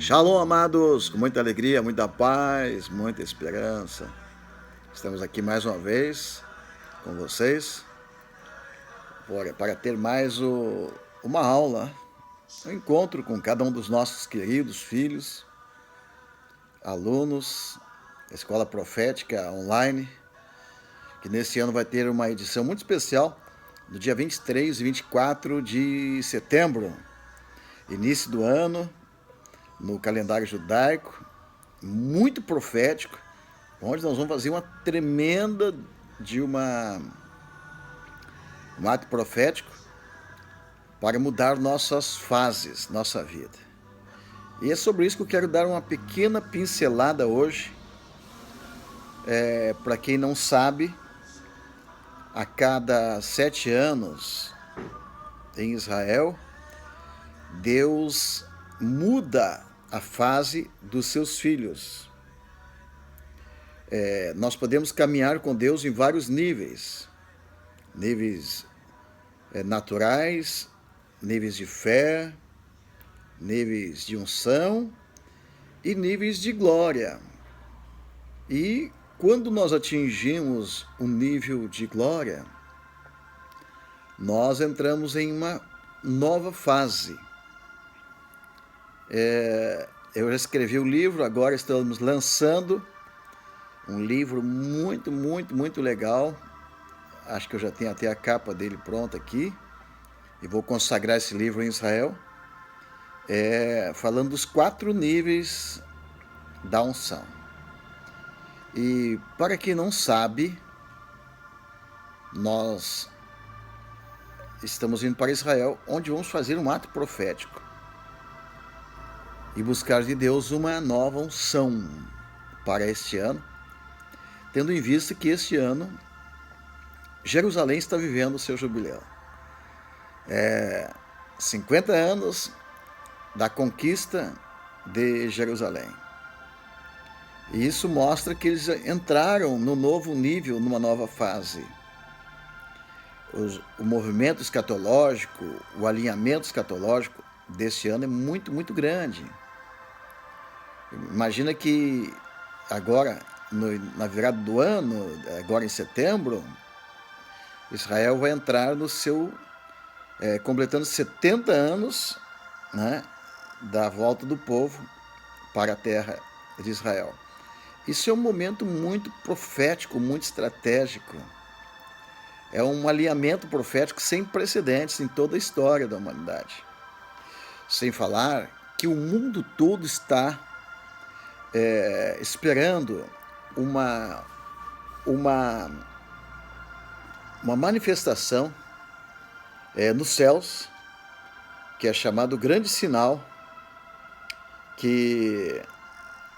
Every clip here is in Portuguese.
Shalom, amados, com muita alegria, muita paz, muita esperança. Estamos aqui mais uma vez com vocês para ter mais uma aula, um encontro com cada um dos nossos queridos filhos, alunos da Escola Profética Online, que nesse ano vai ter uma edição muito especial, no dia 23 e 24 de setembro, início do ano, no calendário judaico, muito profético, onde nós vamos fazer uma tremenda um ato profético para mudar nossas fases, nossa vida. E é sobre isso que eu quero dar uma pequena pincelada hoje. Para quem não sabe, a cada 7 anos em Israel, Deus muda a fase dos seus filhos. Nós podemos caminhar com Deus em vários níveis. Níveis naturais, níveis de fé, níveis de unção e níveis de glória. E quando nós atingimos um nível de glória, nós entramos em uma nova fase. Eu já escrevi o livro, agora estamos lançando um livro muito legal. Acho que eu já tenho até a capa dele pronta aqui. E vou consagrar esse livro em Israel. Falando dos 4 níveis da unção. E para quem não sabe, nós estamos indo para Israel, onde vamos fazer um ato profético. E buscar de Deus uma nova unção para este ano. Tendo em vista que este ano Jerusalém está vivendo o seu jubileu. 50 anos da conquista de Jerusalém. E isso mostra que eles entraram no novo nível, numa nova fase. O movimento escatológico, o alinhamento escatológico desse ano é muito grande. Imagina que agora, na virada do ano, agora em setembro, Israel vai entrar no seu, completando 70 anos, né, da volta do povo para a terra de Israel. Isso é um momento muito profético, muito estratégico. É um alinhamento profético sem precedentes em toda a história da humanidade. Sem falar que o mundo todo está esperando uma manifestação nos céus, que é chamado Grande Sinal, que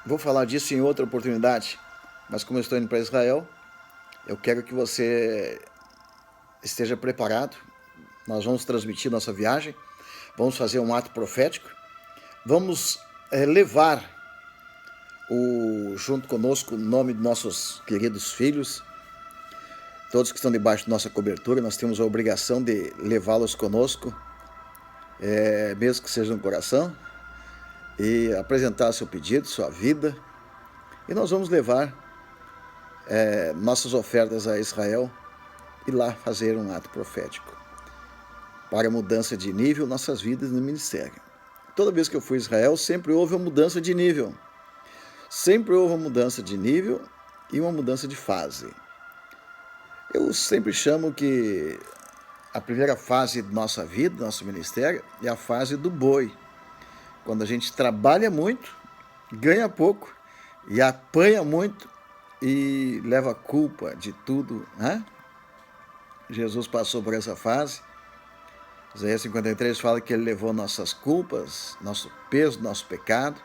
vou falar disso em outra oportunidade, mas como eu estou indo para Israel, eu quero que você esteja preparado. Nós vamos transmitir nossa viagem, vamos fazer um ato profético, vamos levar junto conosco o nome de nossos queridos filhos, todos que estão debaixo de nossa cobertura. Nós temos a obrigação de levá-los conosco, mesmo que seja no coração, e apresentar seu pedido, sua vida. E nós vamos levar nossas ofertas a Israel e lá fazer um ato profético para mudança de nível nossas vidas no ministério. Toda vez que eu fui a Israel, sempre houve uma mudança de nível. Sempre houve uma mudança de nível e uma mudança de fase. Eu sempre chamo que a primeira fase da nossa vida, do nosso ministério, é a fase do boi. Quando a gente trabalha muito, ganha pouco e apanha muito e leva a culpa de tudo, né? Jesus passou por essa fase. Isaías 53 fala que ele levou nossas culpas, nosso peso, nosso pecado.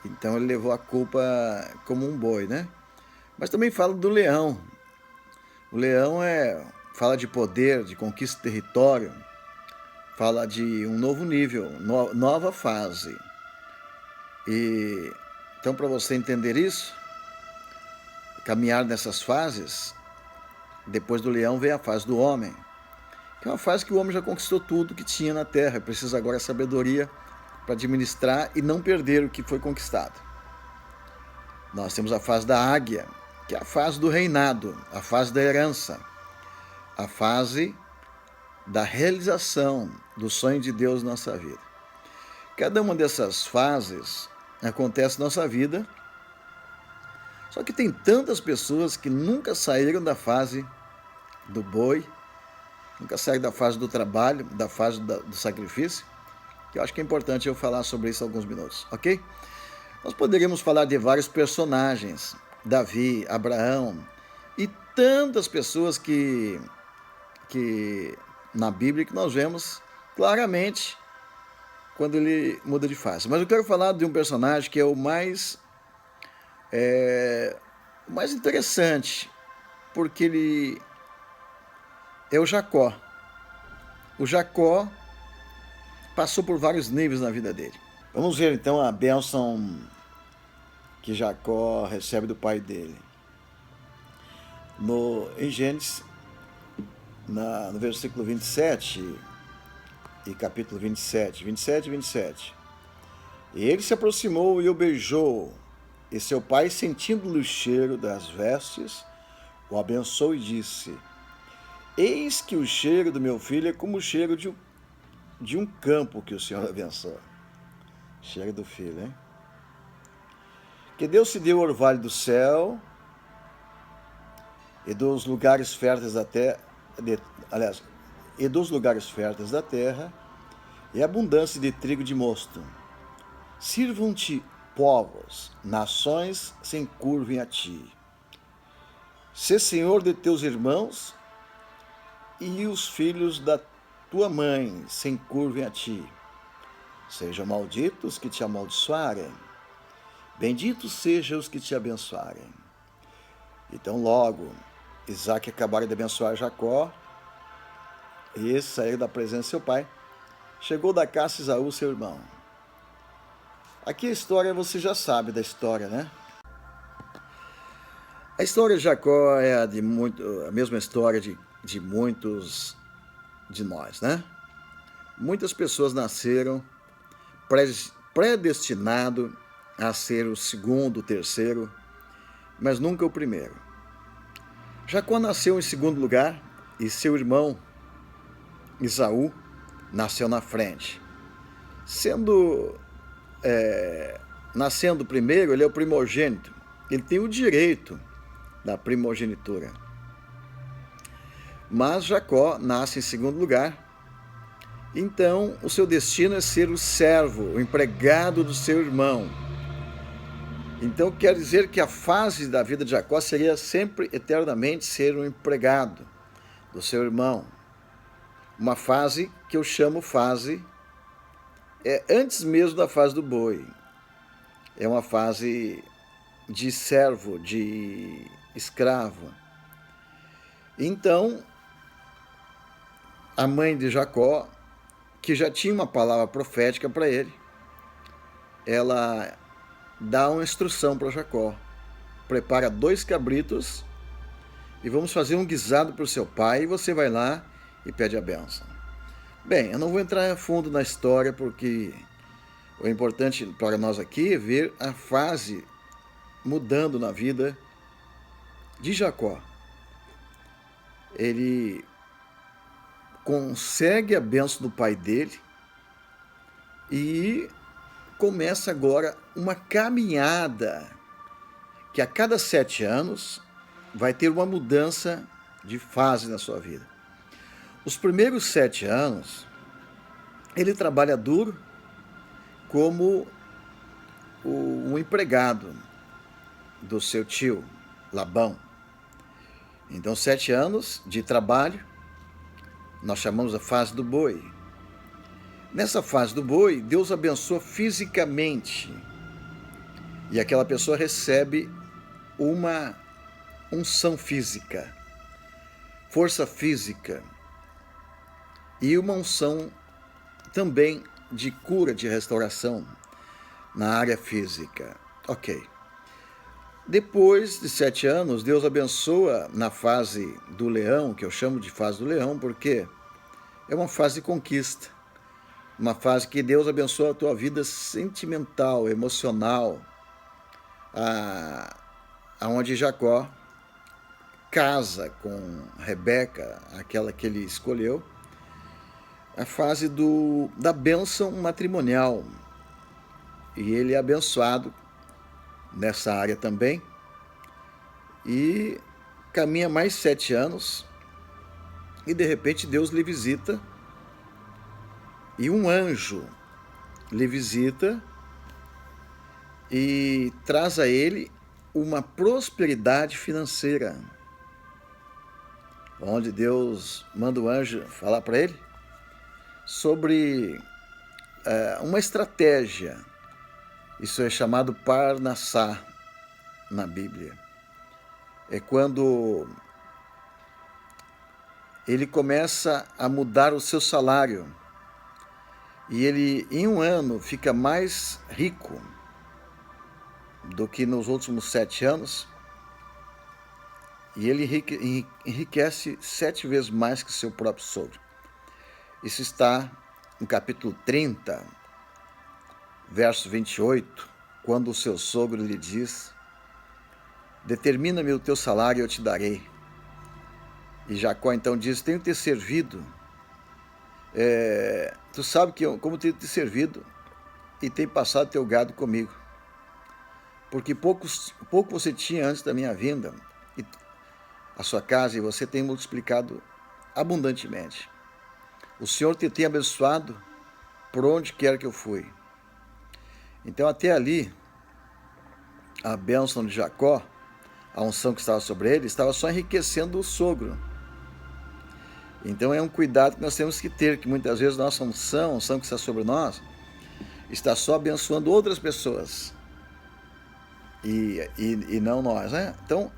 Então ele levou a culpa como um boi, né? Mas também fala do leão. O leão fala de poder, de conquista de território, fala de um novo nível, nova fase. E então, para você entender isso, caminhar nessas fases, depois do leão vem a fase do homem, que é uma fase que o homem já conquistou tudo que tinha na terra, precisa agora sabedoria para administrar e não perder o que foi conquistado. Nós temos a fase da águia, que é a fase do reinado, a fase da herança, a fase da realização do sonho de Deus na nossa vida. Cada uma dessas fases acontece na nossa vida, só que tem tantas pessoas que nunca saíram da fase do boi, nunca saíram da fase do trabalho, da fase do sacrifício, que eu acho que é importante eu falar sobre isso em alguns minutos, ok? Nós poderíamos falar de vários personagens, Davi, Abraão e tantas pessoas que na Bíblia que nós vemos claramente quando ele muda de face. Mas eu quero falar de um personagem que é o mais interessante, porque ele é o Jacó. O Jacó passou por vários níveis na vida dele. Vamos ver então a bênção que Jacó recebe do pai dele. Em Gênesis, no versículo 27 e capítulo 27 e 27. E ele se aproximou e o beijou, e seu pai, sentindo-lhe o cheiro das vestes, o abençoou e disse: eis que o cheiro do meu filho é como o cheiro de um campo que o Senhor abençoa. Cheiro do filho, hein? Que Deus te deu o orvalho do céu e dos lugares férteis da terra, e dos lugares férteis da terra, e abundância de trigo e de mosto. Sirvam-te povos, nações se encurvem a ti. Sê senhor de teus irmãos, e os filhos da tua mãe se encurvem a ti. Sejam malditos que te amaldiçoarem, benditos sejam os que te abençoarem. Então logo Isaac acabara de abençoar Jacó, e esse saiu da presença de seu pai. Chegou da caça Esaú, seu irmão. Aqui a história, você já sabe da história, né? A história de Jacó é a mesma história de muitos de nós, né? Muitas pessoas nasceram predestinado a ser o segundo, o terceiro, mas nunca o primeiro. Jacó nasceu em segundo lugar e seu irmão Esaú nasceu na frente. Nascendo primeiro, ele é o primogênito. Ele tem o direito da primogenitura. Mas Jacó nasce em segundo lugar. Então, o seu destino é ser o servo, o empregado do seu irmão. Então, quer dizer que a fase da vida de Jacó seria sempre, eternamente, ser um empregado do seu irmão. Uma fase que eu chamo antes mesmo da fase do boi. É uma fase de servo, de escravo. Então, a mãe de Jacó, que já tinha uma palavra profética para ele, ela dá uma instrução para Jacó. Prepara 2 cabritos e vamos fazer um guisado para o seu pai, e você vai lá e pede a bênção. Bem, eu não vou entrar a fundo na história, porque o importante para nós aqui é ver a fase mudando na vida de Jacó. Ele consegue a bênção do pai dele e começa agora uma caminhada que a cada 7 anos vai ter uma mudança de fase na sua vida. Os primeiros 7 anos, ele trabalha duro como um empregado do seu tio, Labão. Então, 7 anos de trabalho, nós chamamos a fase do boi. Nessa fase do boi, Deus abençoa fisicamente. E aquela pessoa recebe uma unção física, força física, e uma unção também de cura, de restauração na área física. Ok. Depois de 7 anos, Deus abençoa na fase do leão, que eu chamo de fase do leão, porque é uma fase de conquista. uma fase que Deus abençoa a tua vida sentimental, emocional, aonde Jacó casa com Rebeca, aquela que ele escolheu, a fase da bênção matrimonial. E ele é abençoado nessa área também. E caminha mais 7 anos e de repente Deus lhe visita e um anjo lhe visita e traz a ele uma prosperidade financeira, onde Deus manda o anjo falar para ele sobre uma estratégia. Isso é chamado Parnassá na Bíblia. É quando ele começa a mudar o seu salário e ele, em um ano, fica mais rico do que nos últimos 7 anos, e ele enriquece 7 vezes mais que seu próprio sogro. Isso está no capítulo 30, verso 28, quando o seu sogro lhe diz: determina-me o teu salário e eu te darei. E Jacó então diz: tenho te servido, tu sabe como tenho te servido e tem passado teu gado comigo, porque pouco você tinha antes da minha vinda, e a sua casa e você tem multiplicado abundantemente. O Senhor te tem abençoado por onde quer que eu fui. Então até ali, a bênção de Jacó, a unção que estava sobre ele, estava só enriquecendo o sogro. Então é um cuidado que nós temos que ter, que muitas vezes nossa unção, a unção que está sobre nós, está só abençoando outras pessoas e não nós, né? Então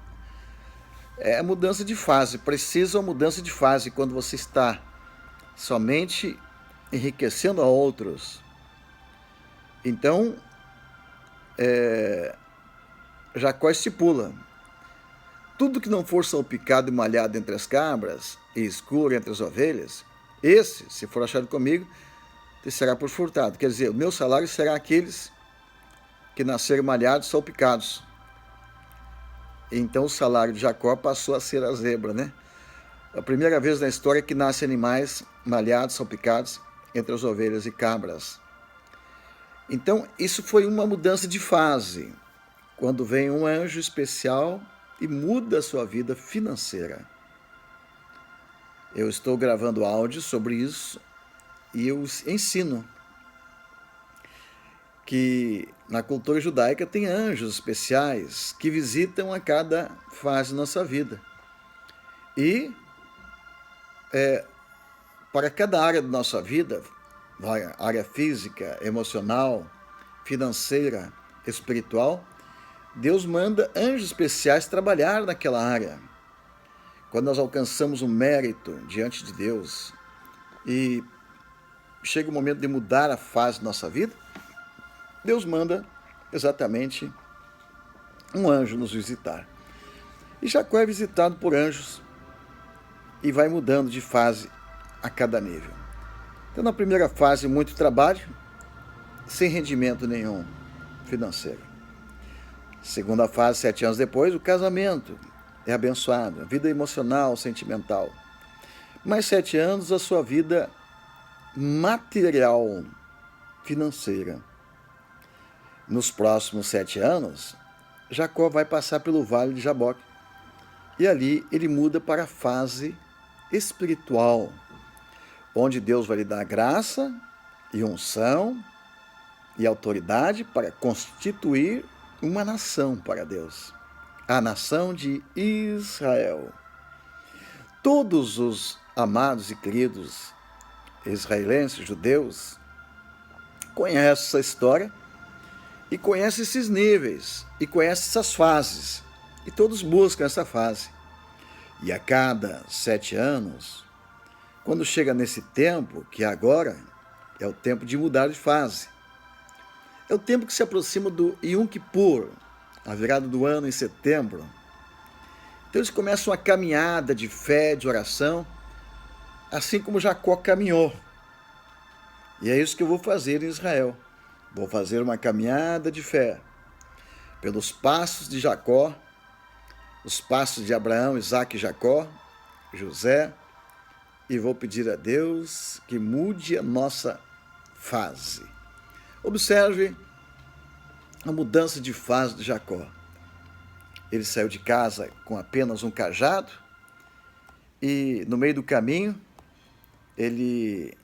é mudança de fase, precisa uma mudança de fase quando você está somente enriquecendo a outros. Então Jacó estipula: tudo que não for salpicado e malhado entre as cabras e escuro entre as ovelhas, esse, se for achado comigo, te será por furtado. Quer dizer, o meu salário será aqueles que nasceram malhados, salpicados. Então o salário de Jacó passou a ser a zebra, né? A primeira vez na história que nascem animais malhados, salpicados entre as ovelhas e cabras. Então isso foi uma mudança de fase, quando vem um anjo especial e muda a sua vida financeira. Eu estou gravando áudio sobre isso e eu ensino que na cultura judaica tem anjos especiais que visitam a cada fase da nossa vida. E para cada área da nossa vida, área física, emocional, financeira, espiritual, Deus manda anjos especiais trabalhar naquela área. Quando nós alcançamos um mérito diante de Deus e chega o momento de mudar a fase da nossa vida, Deus manda exatamente um anjo nos visitar. E Jacó é visitado por anjos e vai mudando de fase a cada nível. Então, na primeira fase, muito trabalho, sem rendimento nenhum financeiro. Segunda fase, 7 anos depois, o casamento é abençoado, a vida emocional, sentimental. Mais 7 anos, a sua vida material, financeira. Nos próximos 7 anos, Jacó vai passar pelo vale de Jaboque. E ali ele muda para a fase espiritual, onde Deus vai lhe dar graça e unção e autoridade para constituir uma nação para Deus, a nação de Israel. Todos os amados e queridos israelenses, judeus, conhecem essa história e conhecem esses níveis e conhecem essas fases, e todos buscam essa fase. E a cada 7 anos, quando chega nesse tempo, que agora é o tempo de mudar de fase, é o tempo que se aproxima do Yom Kippur, a virada do ano em setembro. Então eles começam uma caminhada de fé, de oração, assim como Jacó caminhou. E é isso que eu vou fazer em Israel. Vou fazer uma caminhada de fé pelos passos de Jacó, os passos de Abraão, Isaque e Jacó, José, e vou pedir a Deus que mude a nossa fase. Observe a mudança de fase de Jacó. Ele saiu de casa com apenas um cajado e no meio do caminho ele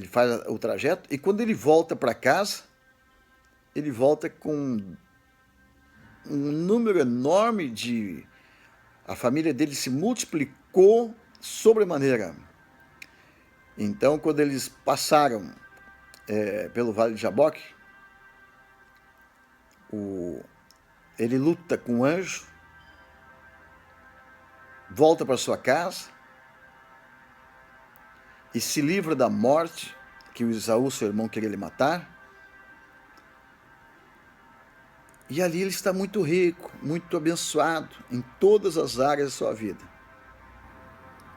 faz o trajeto e quando ele volta para casa, ele volta com um número enorme de... A família dele se multiplicou sobremaneira. Então, quando eles passaram pelo Vale de Jaboque, ele luta com o anjo, volta para sua casa e se livra da morte que o Esaú, seu irmão, queria lhe matar. E ali ele está muito rico, muito abençoado em todas as áreas da sua vida.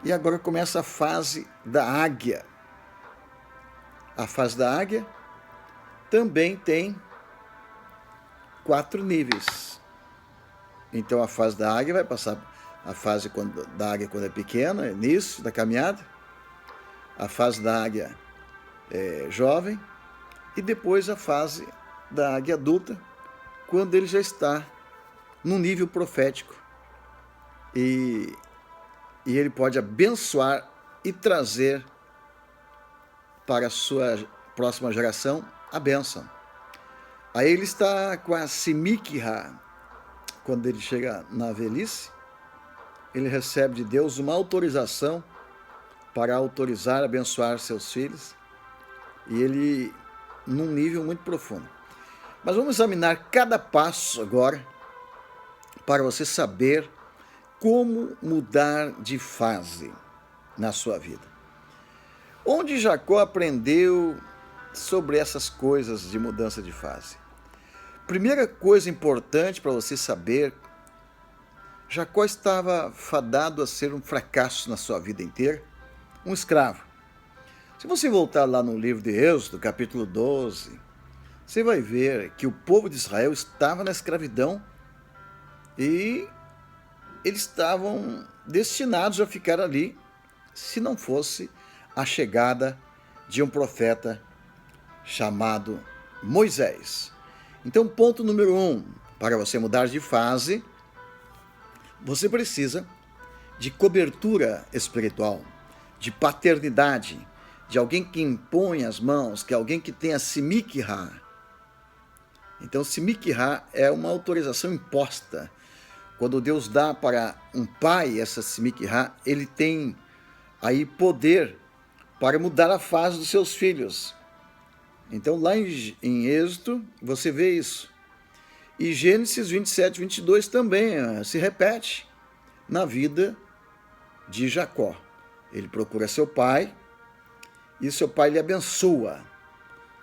E agora começa a fase da águia. A fase da águia também tem 4 níveis. Então a fase da águia vai passar a fase da águia quando é pequena, início da caminhada, a fase da águia jovem e depois a fase da águia adulta, quando ele já está num nível profético e ele pode abençoar e trazer para a sua próxima geração a bênção. Aí ele está com a Simikha. Quando ele chega na velhice, ele recebe de Deus uma autorização para autorizar, abençoar seus filhos, e ele num nível muito profundo. Mas vamos examinar cada passo agora para você saber como mudar de fase na sua vida. Onde Jacó aprendeu sobre essas coisas de mudança de fase? Primeira coisa importante para você saber, Jacó estava fadado a ser um fracasso na sua vida inteira, um escravo. Se você voltar lá no livro de Êxodo, capítulo 12, você vai ver que o povo de Israel estava na escravidão e eles estavam destinados a ficar ali se não fosse a chegada de um profeta chamado Moisés. Então, ponto número 1, para você mudar de fase, você precisa de cobertura espiritual, de paternidade, de alguém que impõe as mãos, que é alguém que tenha Simikha. Então, Simikha é uma autorização imposta. Quando Deus dá para um pai essa Simikha, ele tem aí poder para mudar a fase dos seus filhos. Então, lá em Êxodo, você vê isso. E Gênesis 27, 22 também se repete na vida de Jacó. Ele procura seu pai e seu pai lhe abençoa.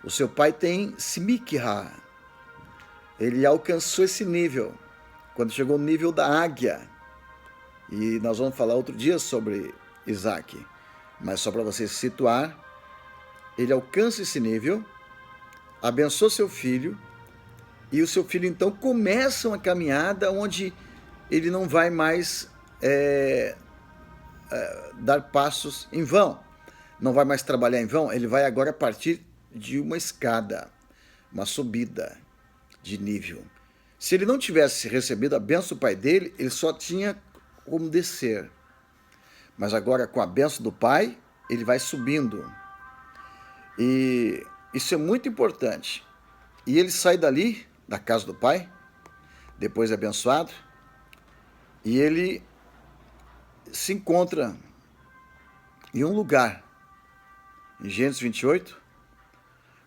O seu pai tem Simikha. Ele alcançou esse nível, quando chegou no nível da águia. E nós vamos falar outro dia sobre Isaque. Mas só para você se situar, ele alcança esse nível, abençoa seu filho, e o seu filho então começa uma caminhada onde ele não vai mais dar passos em vão, não vai mais trabalhar em vão, ele vai agora partir de uma escada, uma subida de nível. Se ele não tivesse recebido a bênção do pai dele, ele só tinha como descer. Mas agora, com a bênção do pai, ele vai subindo. E isso é muito importante. E ele sai dali, da casa do pai, depois é abençoado, e ele se encontra em um lugar. Em Gênesis 28,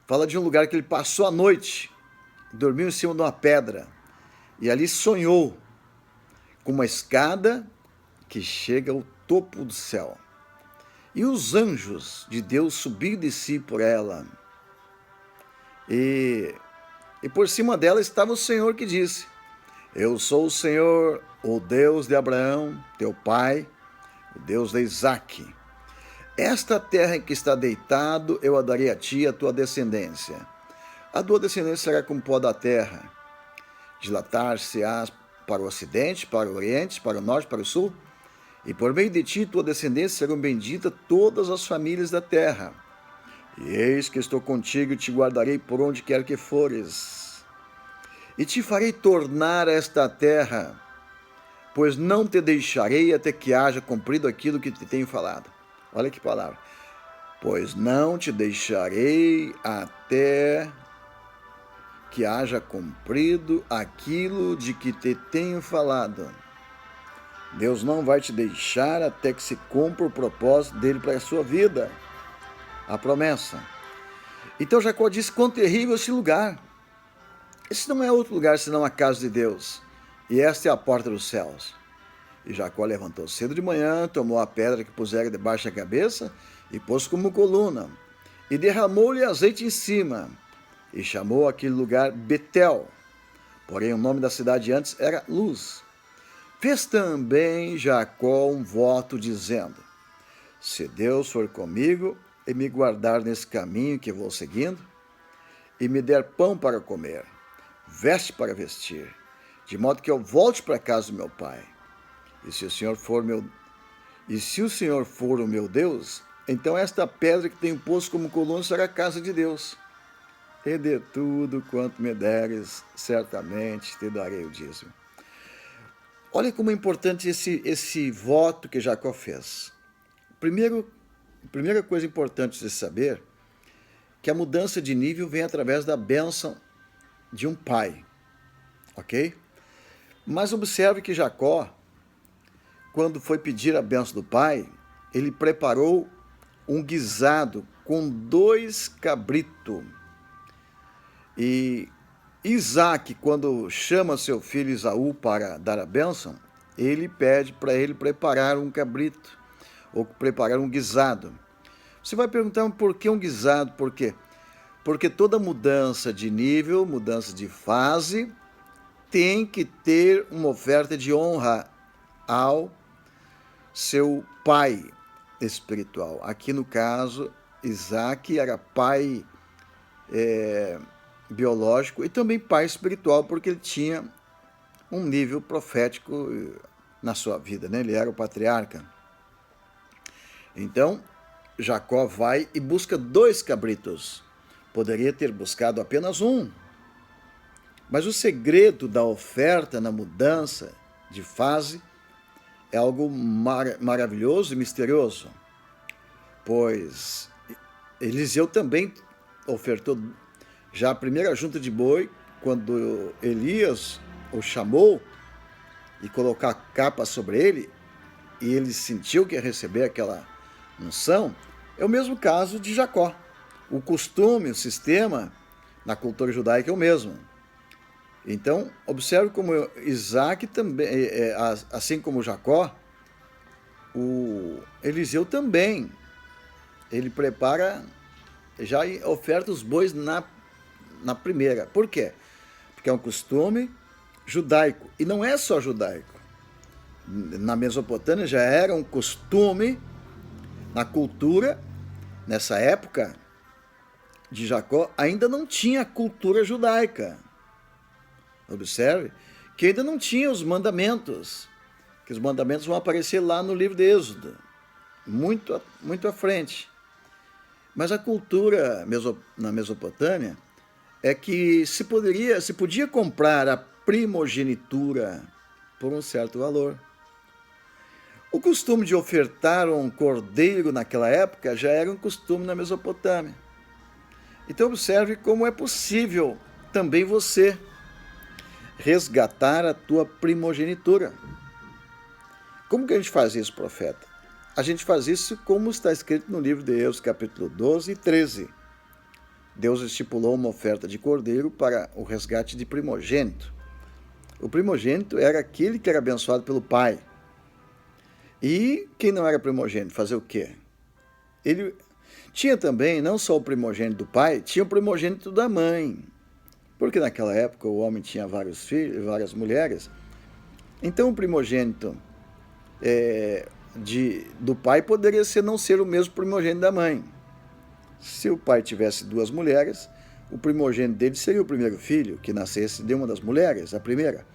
fala de um lugar que ele passou a noite, dormiu em cima de uma pedra, e ali sonhou com uma escada que chega ao topo do céu. E os anjos de Deus subiam e desciam por ela. E por cima dela estava o Senhor que disse: Eu sou o Senhor, o Deus de Abraão, teu pai, o Deus de Isaque. esta terra em que está deitado, eu a darei a ti e a tua descendência. A tua descendência será como pó da terra. Dilatar-se-ás para o ocidente, para o oriente, para o norte, para o sul. E por meio de ti, tua descendência, serão benditas todas as famílias da terra. E eis que estou contigo e te guardarei por onde quer que fores. E te farei tornar a esta terra, pois não te deixarei até que haja cumprido aquilo que te tenho falado. Olha que palavra. Pois não te deixarei até que haja cumprido aquilo de que te tenho falado. Deus não vai te deixar até que se cumpra o propósito dele para a sua vida. A promessa. Então Jacó disse: quão terrível esse lugar. Esse não é outro lugar senão a casa de Deus. E esta é a porta dos céus. E Jacó levantou cedo de manhã, tomou a pedra que pusera debaixo da cabeça e pôs como coluna. E derramou-lhe azeite em cima. E chamou aquele lugar Betel. Porém o nome da cidade antes era Luz. Fez também Jacó um voto dizendo: se Deus for comigo e me guardar nesse caminho que vou seguindo, e me der pão para comer, veste para vestir, de modo que eu volte para a casa do meu pai. E se o Senhor for o meu Deus, então esta pedra que tenho posto como coluna será a casa de Deus. E de tudo quanto me deres, certamente te darei o dízimo. Olha como é importante esse voto que Jacó fez. Primeira coisa importante de saber, que a mudança de nível vem através da bênção de um pai, ok? Mas observe que Jacó, quando foi pedir a bênção do pai, ele preparou um guisado com 2 cabritos. E Isaac, quando chama seu filho Esaú para dar a bênção, ele pede para ele preparar um cabrito, ou preparar um guisado. Você vai perguntar por que um guisado? Por quê? Porque toda mudança de nível, mudança de fase, tem que ter uma oferta de honra ao seu pai espiritual. Aqui no caso, Isaac era pai biológico e também pai espiritual, porque ele tinha um nível profético na sua vida, né? Ele era o patriarca. Então, Jacó vai e busca 2 cabritos. Poderia ter buscado apenas um. Mas o segredo da oferta na mudança de fase é algo maravilhoso e misterioso. Pois Eliseu também ofertou já a primeira junta de boi, quando Elias o chamou e colocou a capa sobre ele, e ele sentiu que ia receber aquela unção. É o mesmo caso de Jacó. O costume, o sistema na cultura judaica é o mesmo. Então, observe como Isaac também, assim como Jacó, o Eliseu também, ele prepara, já oferta os bois na primeira. Por quê? Porque é um costume judaico. E não é só judaico. Na Mesopotâmia já era um costume, na cultura, nessa época de Jacó, ainda não tinha a cultura judaica. Observe que ainda não tinha os mandamentos, que os mandamentos vão aparecer lá no livro de Êxodo, muito à frente. Mas a cultura na Mesopotâmia é que se podia comprar a primogenitura por um certo valor. O costume de ofertar um cordeiro naquela época já era um costume na Mesopotâmia. Então observe como é possível também você resgatar a tua primogenitura. Como que a gente faz isso, profeta? A gente faz isso como está escrito no livro de Êxodo, capítulo 12 e 13. Deus estipulou uma oferta de cordeiro para o resgate de primogênito. O primogênito era aquele que era abençoado pelo pai. E quem não era primogênito, fazer o quê? Ele tinha também, não só o primogênito do pai, tinha o primogênito da mãe. Porque naquela época o homem tinha vários filhos, várias mulheres. Então o primogênito do pai poderia não ser o mesmo primogênito da mãe. Se o pai tivesse 2 mulheres, o primogênito dele seria o primeiro filho, que nascesse de uma das mulheres, a primeira.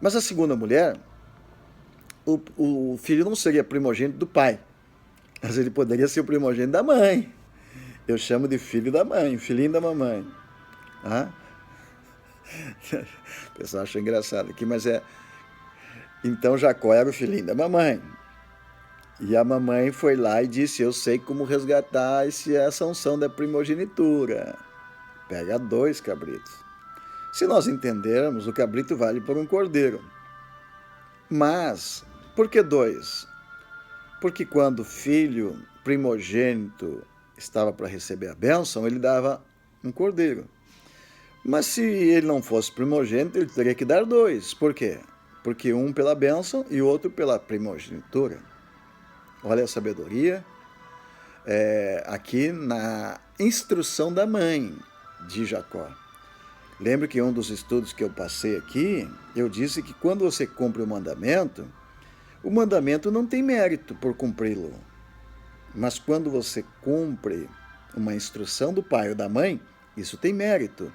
Mas a segunda mulher, o filho não seria primogênito do pai, mas ele poderia ser o primogênito da mãe. Eu chamo de filho da mãe, filhinho da mamãe. O pessoal acha engraçado aqui, mas é... Então Jacó era o filhinho da mamãe. E a mamãe foi lá e disse: eu sei como resgatar essa unção da primogenitura. Pega 2 cabritos. Se nós entendermos, o cabrito vale por um cordeiro. Mas, por que 2? Porque quando o filho primogênito estava para receber a bênção, ele dava um cordeiro. Mas se ele não fosse primogênito, ele teria que dar 2. Por quê? Porque um pela bênção e o outro pela primogenitura. Olha a sabedoria aqui na instrução da mãe de Jacó. Lembre que um dos estudos que eu passei aqui, eu disse que quando você cumpre o mandamento não tem mérito por cumpri-lo. Mas quando você cumpre uma instrução do pai ou da mãe, isso tem mérito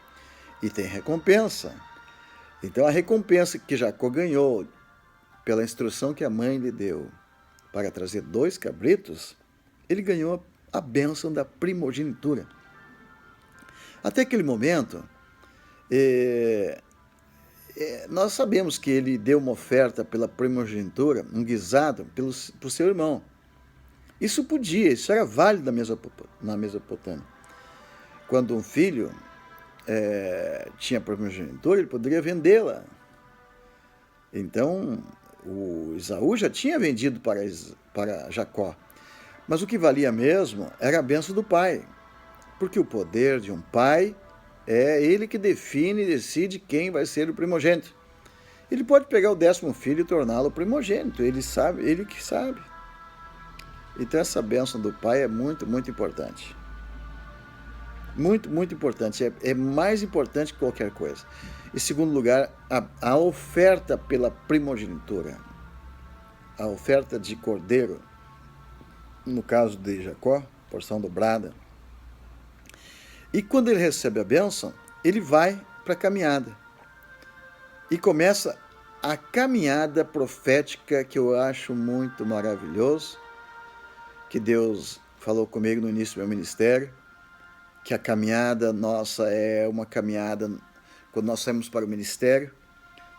e tem recompensa. Então a recompensa que Jacó ganhou pela instrução que a mãe lhe deu para trazer 2 cabritos, ele ganhou a bênção da primogenitura. Até aquele momento, nós sabemos que ele deu uma oferta pela primogenitura, um guisado, para o seu irmão. Isso era válido na Mesopotâmia. Quando um filho tinha primogenitura, ele poderia vendê-la. Então, o Esaú já tinha vendido para Jacó. Mas o que valia mesmo era a bênção do pai. Porque o poder de um pai é ele que define e decide quem vai ser o primogênito. Ele pode pegar o 10º filho e torná-lo primogênito. Ele que sabe. Então essa bênção do pai é muito, muito importante. Muito, muito importante. É mais importante que qualquer coisa. Em segundo lugar, a oferta pela primogenitura. A oferta de cordeiro, no caso de Jacó, porção dobrada. E quando ele recebe a bênção, ele vai para a caminhada. E começa a caminhada profética que eu acho muito maravilhoso, que Deus falou comigo no início do meu ministério, que a caminhada nossa é uma caminhada, quando nós saímos para o ministério,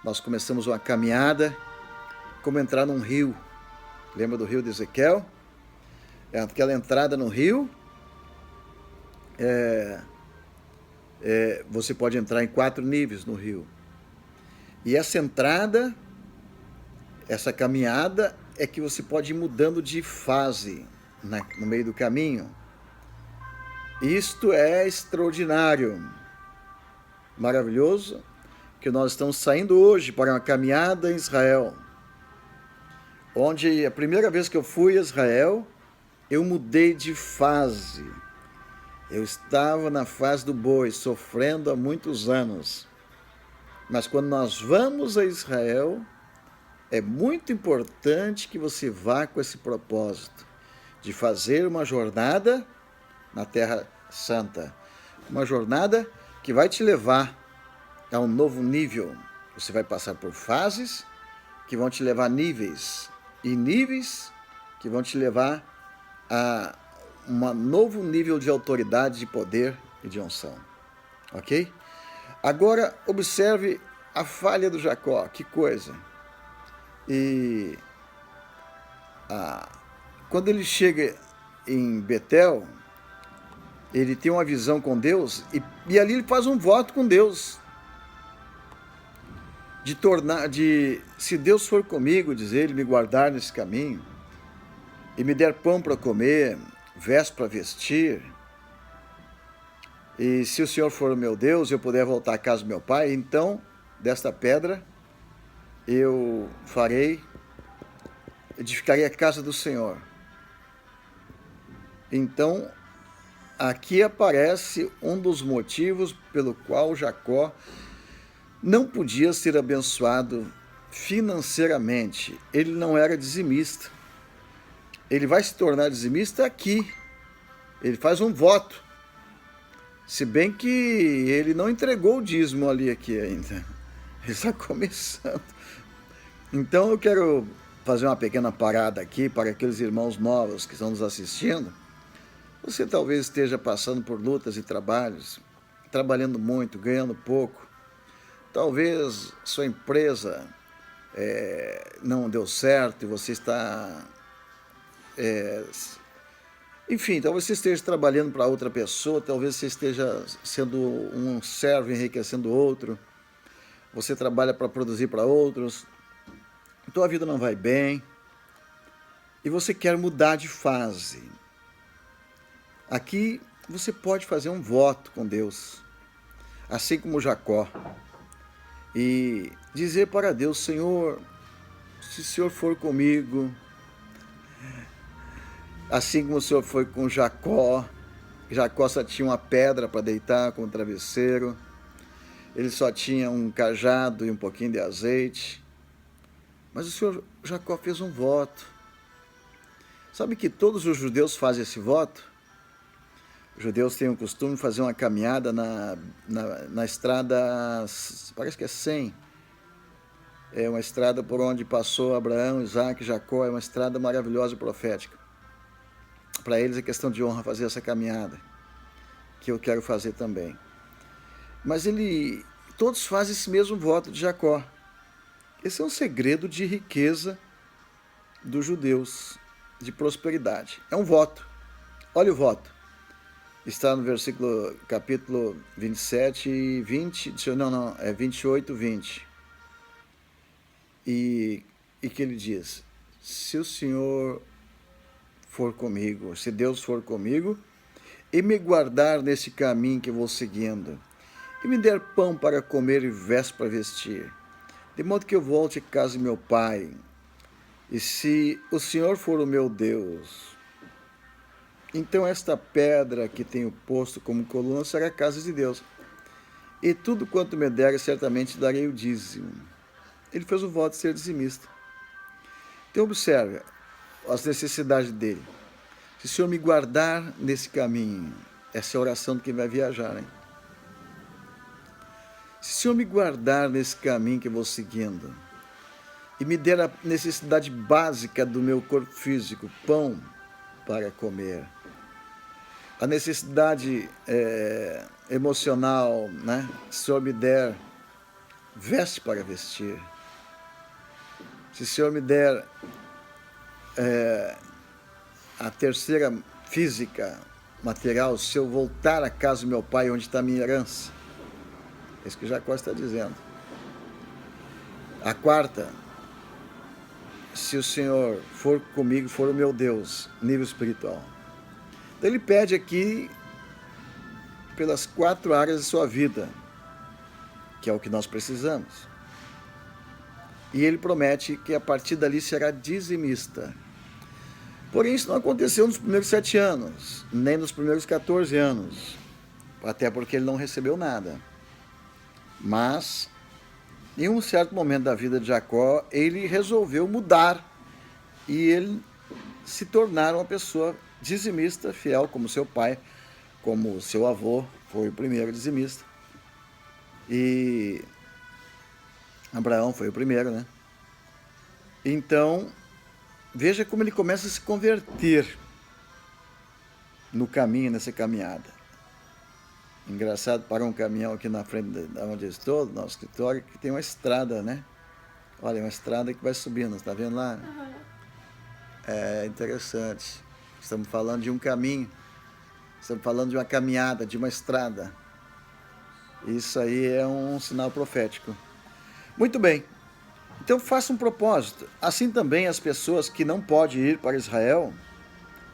nós começamos uma caminhada como entrar num rio. Lembra do rio de Ezequiel? Aquela entrada no rio, você pode entrar em 4 níveis no rio. E essa entrada, essa caminhada, é que você pode ir mudando de fase no meio do caminho. Isto é extraordinário, maravilhoso, que nós estamos saindo hoje para uma caminhada em Israel, onde a primeira vez que eu fui a Israel, eu mudei de fase. Eu estava na fase do boi, sofrendo há muitos anos. Mas quando nós vamos a Israel, é muito importante que você vá com esse propósito de fazer uma jornada na Terra Santa. Uma jornada que vai te levar a um novo nível. Você vai passar por fases que vão te levar a níveis, e níveis que vão te levar a um novo nível de autoridade, de poder e de unção. Ok? Agora, observe a falha do Jacó. Que coisa! E quando ele chega em Betel, ele tem uma visão com Deus e ali ele faz um voto com Deus. Se Deus for comigo, diz ele, me guardar nesse caminho, e me der pão para comer, vestes para vestir, e se o Senhor for o meu Deus, eu puder voltar à casa do meu pai, então, desta pedra, eu edificarei a casa do Senhor. Então, aqui aparece um dos motivos pelo qual Jacó não podia ser abençoado financeiramente. Ele não era dizimista. ele vai se tornar dizimista aqui. Ele faz um voto. Se bem que ele não entregou o dízimo ali aqui ainda. Ele está começando. Então eu quero fazer uma pequena parada aqui para aqueles irmãos novos que estão nos assistindo. Você talvez esteja passando por lutas e trabalhos, trabalhando muito, ganhando pouco. Talvez sua empresa não deu certo e você está... enfim, talvez você esteja trabalhando para outra pessoa, talvez você esteja sendo um servo enriquecendo outro. Você trabalha para produzir para outros. Então a vida não vai bem e você quer mudar de fase. Aqui você pode fazer um voto com Deus, assim como Jacó, e dizer para Deus: Senhor, se o Senhor for comigo, assim como o Senhor foi com Jacó. Jacó só tinha uma pedra para deitar como travesseiro, ele só tinha um cajado e um pouquinho de azeite, mas o Senhor Jacó fez um voto. Sabe que todos os judeus fazem esse voto? Os judeus têm o costume de fazer uma caminhada na estrada, parece que é 100. É uma estrada por onde passou Abraão, Isaac, Jacó, é uma estrada maravilhosa e profética. Para eles é questão de honra fazer essa caminhada, que eu quero fazer também. Mas todos fazem esse mesmo voto de Jacó. Esse é um segredo de riqueza dos judeus, de prosperidade. É um voto. Olha o voto. Está no capítulo 27 e 20, é 28, 20. E que ele diz: se o Senhor for comigo, se Deus for comigo, e me guardar nesse caminho que vou seguindo, e me der pão para comer e vestes para vestir, de modo que eu volte à casa de meu pai, e se o Senhor for o meu Deus, então esta pedra que tenho posto como coluna será a casa de Deus, e tudo quanto me der, certamente darei o dízimo. Ele fez o voto de ser dizimista. Então observe as necessidades dele. Se o Senhor me guardar nesse caminho, essa é a oração de quem vai viajar, hein? Se o Senhor me guardar nesse caminho que eu vou seguindo, e me der a necessidade básica do meu corpo físico, pão para comer, a necessidade emocional, né? Se o Senhor me der veste para vestir, se o Senhor me der a terceira física, material, se eu voltar à casa do meu pai, onde está a minha herança, é isso que Jacó está dizendo. A quarta, se o Senhor for comigo, for o meu Deus, nível espiritual. Então ele pede aqui pelas 4 áreas de sua vida, que é o que nós precisamos. E ele promete que a partir dali será dizimista. Porém, isso não aconteceu nos primeiros 7 anos, nem nos primeiros 14 anos, até porque ele não recebeu nada. Mas, em um certo momento da vida de Jacó, ele resolveu mudar e ele se tornar uma pessoa dizimista, fiel como seu pai, como seu avô, foi o primeiro dizimista. E Abraão foi o primeiro, né? Então, veja como ele começa a se converter no caminho, nessa caminhada. Engraçado, para um caminhão aqui na frente de onde eu estou, do nosso escritório, que tem uma estrada, né? Olha, uma estrada que vai subindo, está vendo lá? Uhum. É interessante. Estamos falando de um caminho, estamos falando de uma caminhada, de uma estrada. Isso aí é um sinal profético. Muito bem. Então faça um propósito. Assim também as pessoas que não podem ir para Israel,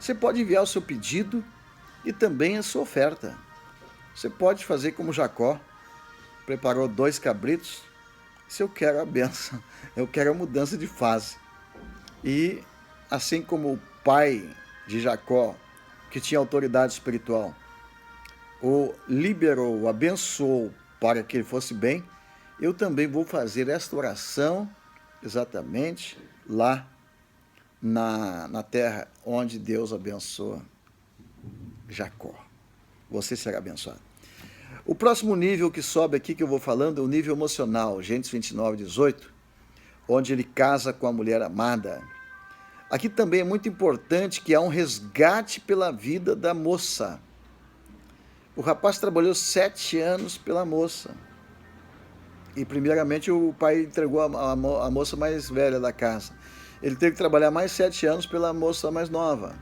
você pode enviar o seu pedido e também a sua oferta. Você pode fazer como Jacó, preparou 2 cabritos. Se eu quero a bênção, eu quero a mudança de fase. E assim como o pai de Jacó, que tinha autoridade espiritual, o liberou, o abençoou para que ele fosse bem, eu também vou fazer esta oração exatamente lá na terra onde Deus abençoa Jacó. Você será abençoado. O próximo nível que sobe aqui, que eu vou falando, é o nível emocional, Gênesis 29, 18, onde ele casa com a mulher amada. Aqui também é muito importante que há um resgate pela vida da moça. O rapaz trabalhou 7 anos pela moça. E primeiramente o pai entregou a moça mais velha da casa. Ele teve que trabalhar mais 7 anos pela moça mais nova,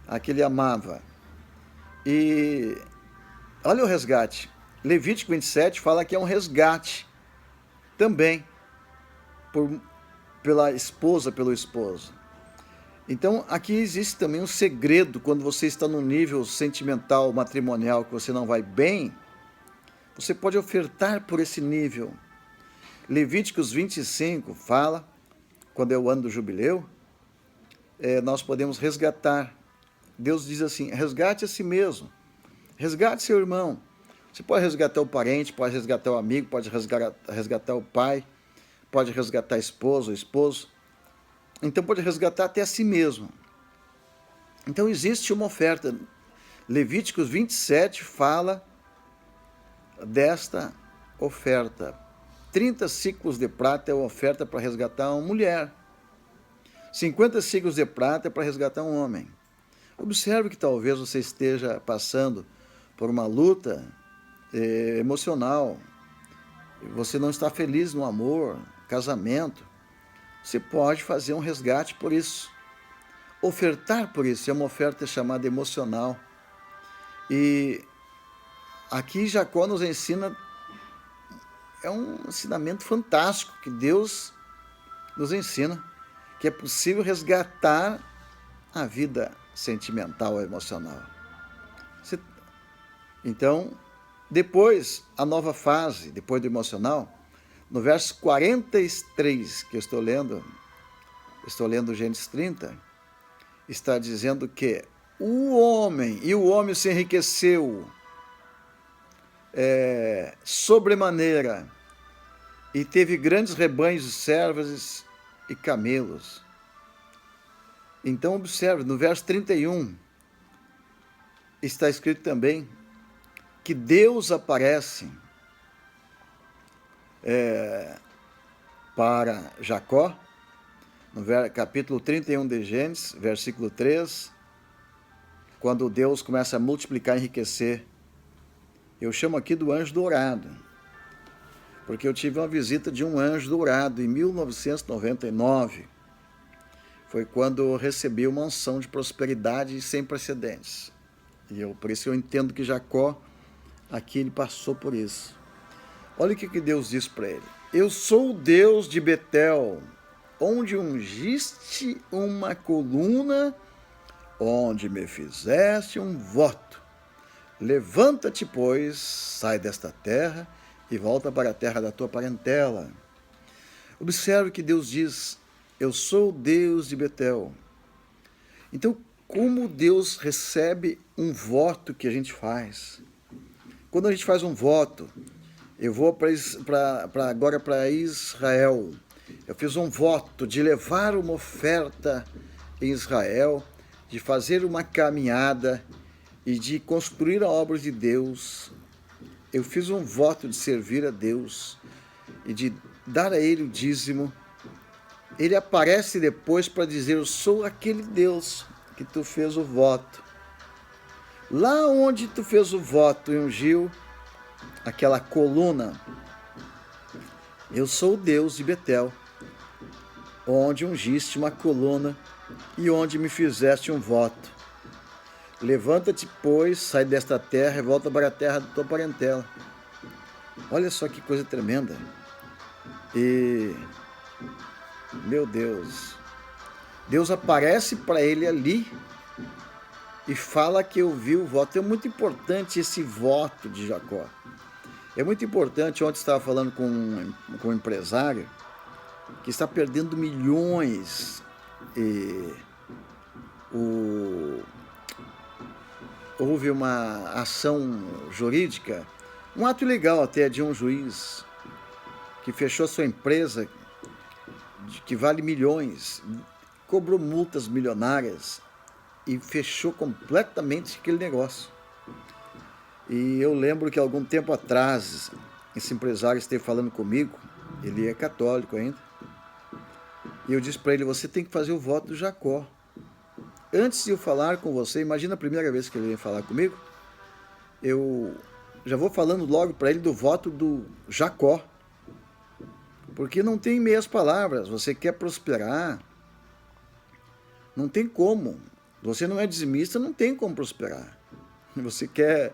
a que ele amava. E olha o resgate. Levítico 27 fala que é um resgate também pela esposa, pelo esposo. Então, aqui existe também um segredo. Quando você está num nível sentimental, matrimonial, que você não vai bem, você pode ofertar por esse nível. Levíticos 25 fala, quando é o ano do jubileu, nós podemos resgatar. Deus diz assim, resgate a si mesmo, resgate seu irmão. Você pode resgatar o parente, pode resgatar o amigo, pode resgatar o pai, pode resgatar a esposa, o esposo. Então pode resgatar até a si mesmo. Então existe uma oferta. Levíticos 27 fala desta oferta. 30 ciclos de prata é uma oferta para resgatar uma mulher. 50 ciclos de prata é para resgatar um homem. Observe que talvez você esteja passando por uma luta emocional. Você não está feliz no amor, casamento. Você pode fazer um resgate por isso. Ofertar por isso é uma oferta chamada emocional. E aqui Jacó nos ensina, é um ensinamento fantástico que Deus nos ensina, que é possível resgatar a vida sentimental, emocional. Então, depois, a nova fase, depois do emocional, no verso 43 que eu estou lendo Gênesis 30, está dizendo que o homem se enriqueceu sobremaneira e teve grandes rebanhos de servas e camelos. Então observe, no verso 31 está escrito também que Deus aparece para Jacó, no capítulo 31 de Gênesis, versículo 3, quando Deus começa a multiplicar e enriquecer. Eu chamo aqui do anjo dourado, porque eu tive uma visita de um anjo dourado em 1999. Foi quando eu recebi uma unção de prosperidade sem precedentes. Por isso eu entendo que Jacó, aqui ele passou por isso. Olha o que Deus diz para ele. Eu sou o Deus de Betel, onde ungiste uma coluna, onde me fizeste um voto. Levanta-te, pois, sai desta terra e volta para a terra da tua parentela. Observe que Deus diz, eu sou o Deus de Betel. Então, como Deus recebe um voto que a gente faz? Quando a gente faz um voto, eu vou agora para Israel. Eu fiz um voto de levar uma oferta em Israel, de fazer uma caminhada e de construir a obra de Deus. Eu fiz um voto de servir a Deus e de dar a Ele o dízimo. Ele aparece depois para dizer, eu sou aquele Deus que tu fez o voto. Lá onde tu fez o voto e ungiu aquela coluna, eu sou o Deus de Betel, onde ungiste uma coluna e onde me fizeste um voto. Levanta-te, pois, sai desta terra e volta para a terra da tua parentela. Olha só que coisa tremenda. E, meu Deus, Deus aparece para ele ali e fala que ouviu o voto. É muito importante esse voto de Jacó. É muito importante. Ontem estava falando com um empresário que está perdendo milhões. Houve uma ação jurídica, um ato ilegal até de um juiz que fechou sua empresa que vale milhões. cobrou multas milionárias e fechou completamente aquele negócio. E eu lembro que algum tempo atrás, esse empresário esteve falando comigo, ele é católico ainda, e eu disse para ele, você tem que fazer o voto do Jacó. Antes de eu falar com você, imagina a primeira vez que ele vem falar comigo, eu já vou falando logo para ele do voto do Jacó. Porque não tem meias palavras, você quer prosperar, não tem como. Você não é dizimista, não tem como prosperar. Você quer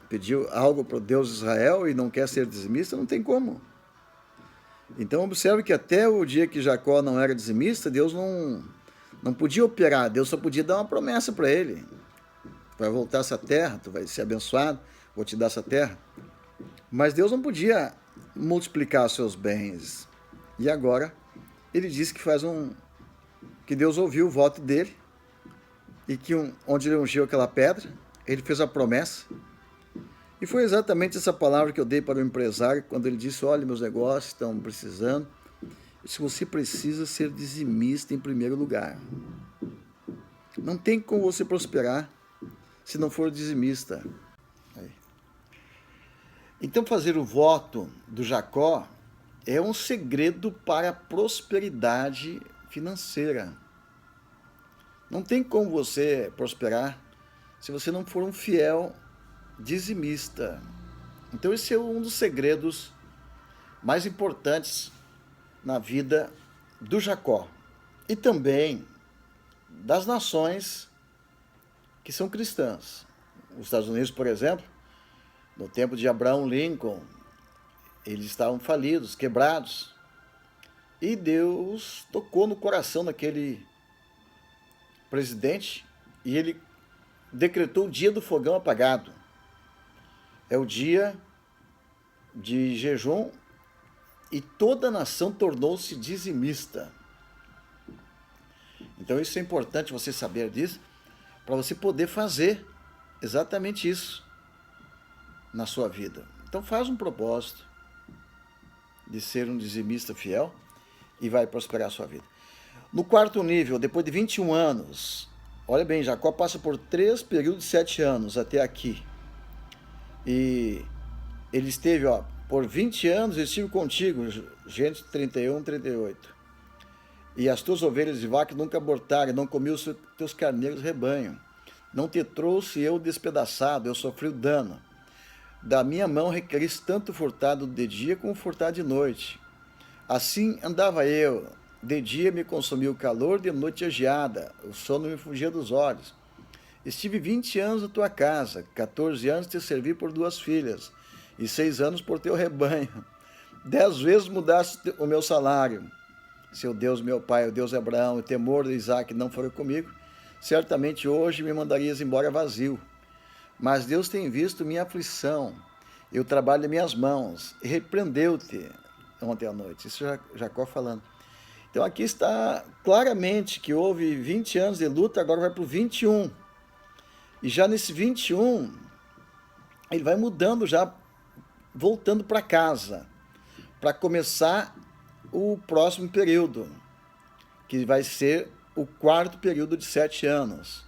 pedir algo para o Deus de Israel e não quer ser dizimista, não tem como. Então observe que até o dia que Jacó não era dizimista, Deus não podia operar, Deus só podia dar uma promessa para ele. Vai voltar essa terra, tu vai ser abençoado, vou te dar essa terra. Mas Deus não podia multiplicar seus bens. E agora ele disse que Deus ouviu o voto dele e que onde ele ungiu aquela pedra, ele fez a promessa. E foi exatamente essa palavra que eu dei para o empresário quando ele disse, olha, meus negócios estão precisando. Se você precisa ser dizimista em primeiro lugar. Não tem como você prosperar se não for dizimista. Então fazer o voto do Jacó é um segredo para a prosperidade financeira. Não tem como você prosperar se você não for um fiel dizimista. Então esse é um dos segredos mais importantes na vida do Jacó. E também das nações que são cristãs. Os Estados Unidos, por exemplo, no tempo de Abraham Lincoln, eles estavam falidos, quebrados. E Deus tocou no coração daquele presidente e ele decretou o dia do fogão apagado. É o dia de jejum e toda a nação tornou-se dizimista. Então isso é importante você saber disso, para você poder fazer exatamente isso na sua vida. Então faz um propósito de ser um dizimista fiel e vai prosperar a sua vida. No quarto nível, depois de 21 anos, olha bem, Jacó passa por 3 períodos de 7 anos até aqui. E ele esteve, por 20 anos eu estive contigo, Gênesis 31, 38. E as tuas ovelhas de vaca nunca abortaram, não comi os teus carneiros rebanho. Não te trouxe eu despedaçado, eu sofri o dano. Da minha mão requeriste tanto furtado de dia como furtado de noite. Assim andava eu, de dia me consumiu o calor, de noite a geada, o sono me fugia dos olhos. Estive 20 anos na tua casa, 14 anos te servi por 2 filhas, e 6 anos por teu rebanho. 10 vezes mudaste o meu salário. Se o Deus meu pai, o Deus de Abraão, o temor de Isaac não foram comigo, certamente hoje me mandarias embora vazio. Mas Deus tem visto minha aflição e o trabalho de minhas mãos, e repreendeu-te ontem à noite. Isso é Jacó falando. Então aqui está claramente que houve 20 anos de luta, agora vai para o 21. E já nesse 21, ele vai mudando, já voltando para casa, para começar o próximo período, que vai ser o 4º período de 7 anos.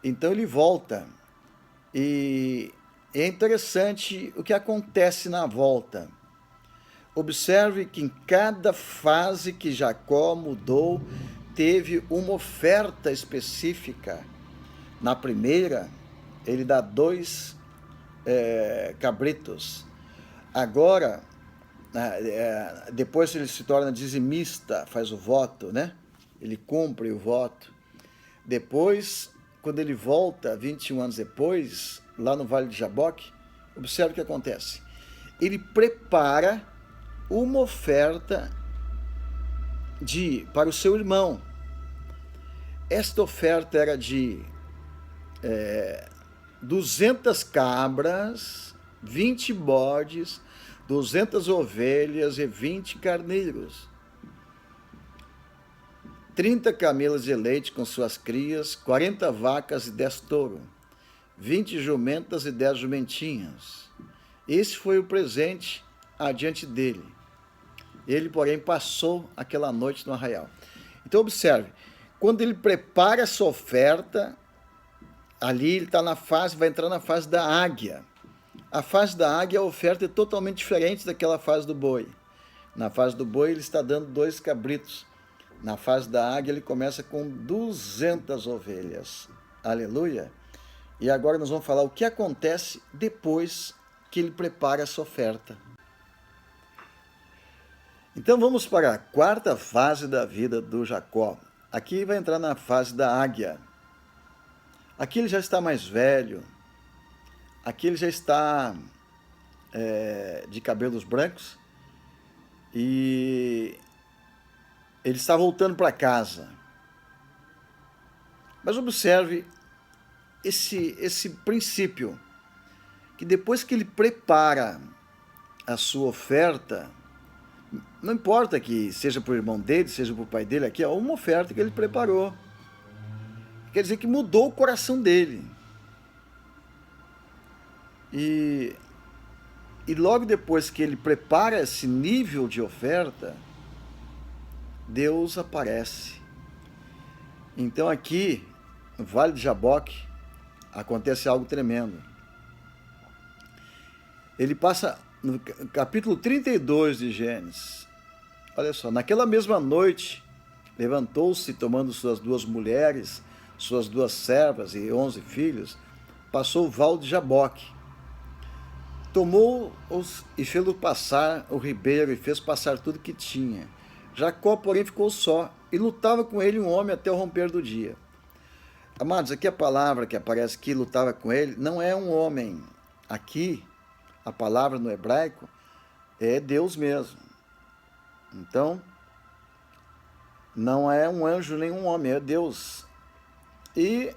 Então ele volta, e é interessante o que acontece na volta. Observe que em cada fase que Jacó mudou, teve uma oferta específica. Na primeira, ele dá 2 cabritos. Agora, depois ele se torna dizimista, faz o voto, né? Ele cumpre o voto. Depois, quando ele volta, 21 anos depois, lá no Vale de Jaboque, observe o que acontece. Ele prepara uma oferta para o seu irmão. Esta oferta era de 200 cabras, 20 bodes, 200 ovelhas e 20 carneiros. 30 camelos de leite com suas crias, 40 vacas e 10 touros, 20 jumentas e 10 jumentinhas. Esse foi o presente adiante dele. Ele, porém, passou aquela noite no arraial. Então observe, quando ele prepara essa oferta, ali ele está na fase, vai entrar na fase da águia. A fase da águia, a oferta é totalmente diferente daquela fase do boi. Na fase do boi ele está dando 2 cabritos. Na fase da águia ele começa com 200 ovelhas. Aleluia! E agora nós vamos falar o que acontece depois que ele prepara essa oferta. Então vamos para a 4ª fase da vida do Jacó. Aqui vai entrar na fase da águia. Aqui ele já está mais velho. Aqui ele já está de cabelos brancos. E ele está voltando para casa. Mas observe esse princípio, que depois que ele prepara a sua oferta, não importa que seja para o irmão dele, seja para o pai dele, aqui é uma oferta que ele preparou. Quer dizer que mudou o coração dele. E logo depois que ele prepara esse nível de oferta, Deus aparece. Então aqui, no Vale de Jaboque, acontece algo tremendo. Ele passa no capítulo 32 de Gênesis. Olha só, naquela mesma noite, levantou-se, tomando suas 2 mulheres, suas 2 servas e 11 filhos, passou o Vale de Jaboque. Tomou-os e fez-lo passar o ribeiro e fez passar tudo que tinha. Jacó, porém, ficou só e lutava com ele um homem até o romper do dia. Amados, aqui a palavra que aparece que lutava com ele não é um homem. Aqui, a palavra no hebraico é Deus mesmo. Então, não é um anjo nem um homem, é Deus. E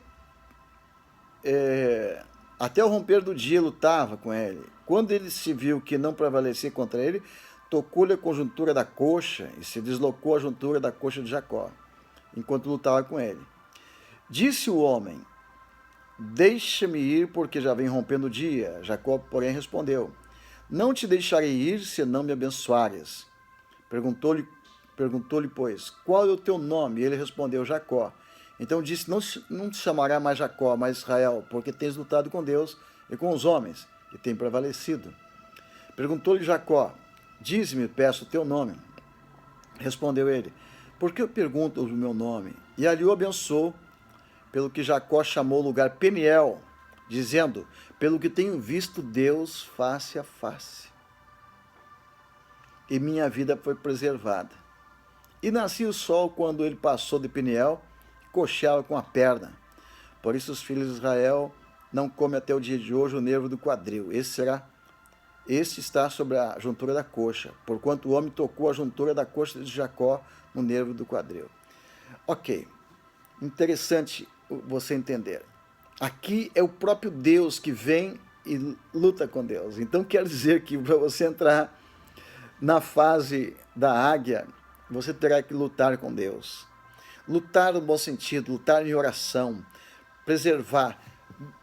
até o romper do dia lutava com ele. Quando ele se viu que não prevalecia contra ele, tocou-lhe a conjuntura da coxa e se deslocou a juntura da coxa de Jacó, enquanto lutava com ele. Disse o homem: deixa-me ir, porque já vem rompendo o dia. Jacó, porém, respondeu: não te deixarei ir, se não me abençoares. Perguntou-lhe, pois, qual é o teu nome? E ele respondeu: Jacó. Então disse: não te chamará mais Jacó, mas Israel, porque tens lutado com Deus e com os homens, e tem prevalecido. Perguntou-lhe Jacó: dize-me, peço, o teu nome. Respondeu ele: por que perguntas o meu nome? E ali o abençoou, pelo que Jacó chamou o lugar Peniel, dizendo: pelo que tenho visto Deus face a face, e minha vida foi preservada. E nascia o sol quando ele passou de Peniel, coxeava com a perna. Por isso os filhos de Israel não comem até o dia de hoje o nervo do quadril. Este está sobre a juntura da coxa, porquanto o homem tocou a juntura da coxa de Jacó no nervo do quadril. Ok, interessante você entender. Aqui é o próprio Deus que vem e luta com Deus. Então quer dizer que para você entrar na fase da águia, você terá que lutar com Deus. Lutar no bom sentido, lutar em oração, preservar,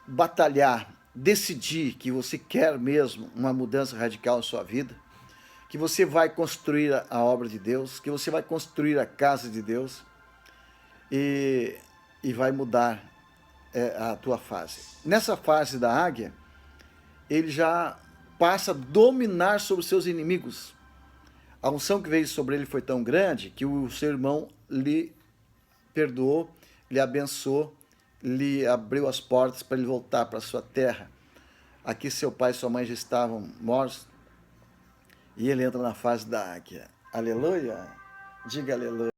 batalhar, decidir que você quer mesmo uma mudança radical na sua vida, que você vai construir a obra de Deus, que você vai construir a casa de Deus e vai mudar a tua fase. Nessa fase da águia, ele já passa a dominar sobre os seus inimigos. A unção que veio sobre ele foi tão grande que o seu irmão lhe perdoou, lhe abençoou, lhe abriu as portas para ele voltar para a sua terra. Aqui seu pai e sua mãe já estavam mortos e ele entra na fase da águia. Aleluia! Diga aleluia!